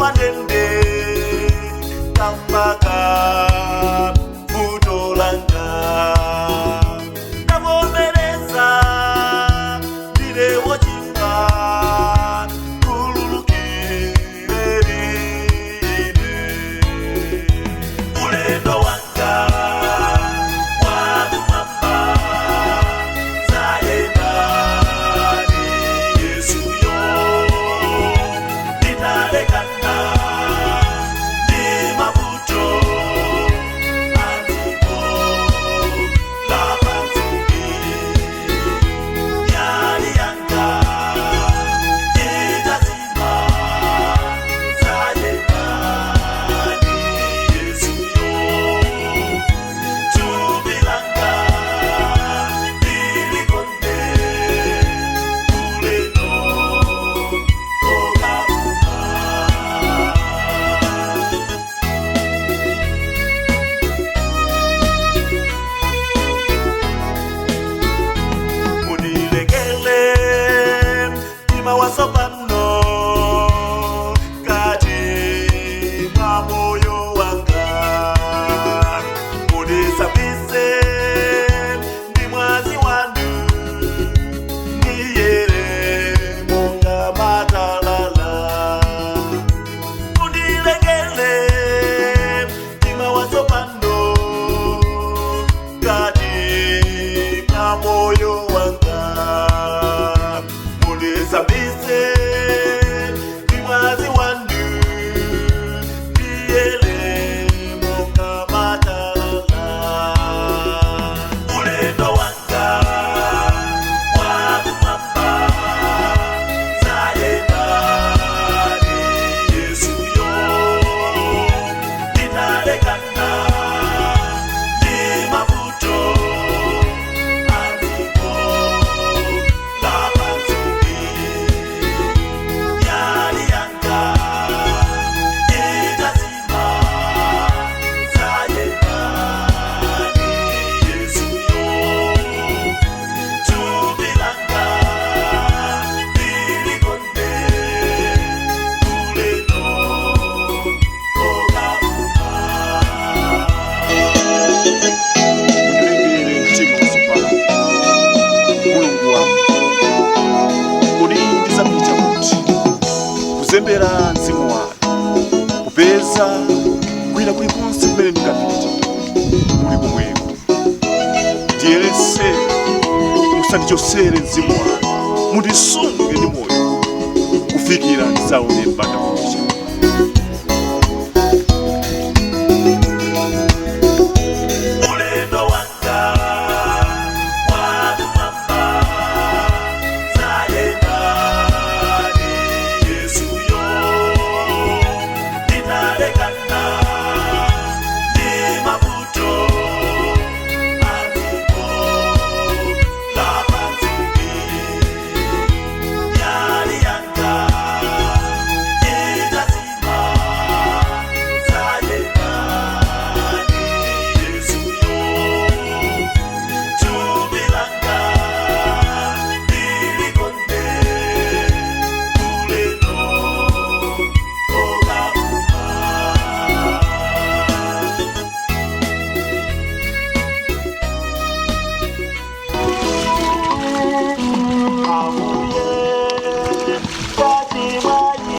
wandende kambaka futolanga navomereza ndile wochinga kululukirerine ulendo wanga wakumamba zayenda ni Yesu yo ninalekana ni mabuto andiko la panzini yali yanga itazima zayenda ni Yesu yo tubilanga nilikonde uleno munilekele tima wasopano kati mwa moyo wanga munisabise ndi mwazi wandu niyere monga matalala munilekele tima wasopano kati mwa moyo wanga munisabise ndi mwazi wandu niyere monga matalala ulendo wanga wakumamba zayenda ni Yesu yo ninalekana ni mabuto andiko la panzini yali yanga itazima zayenda ni Yesu yo tubilanga nilikonde uleno okabuma Ndilengere mtima wasopala mulungu wangu kodi ndisapita kuti kuzembera mzimu wanu kupeza kwina kulikonse kumene ndingapite muli komweko ndiyerese musandichosere mzimu wanu mundisunge ndi moyo kufikira ndizaone mpaka kuti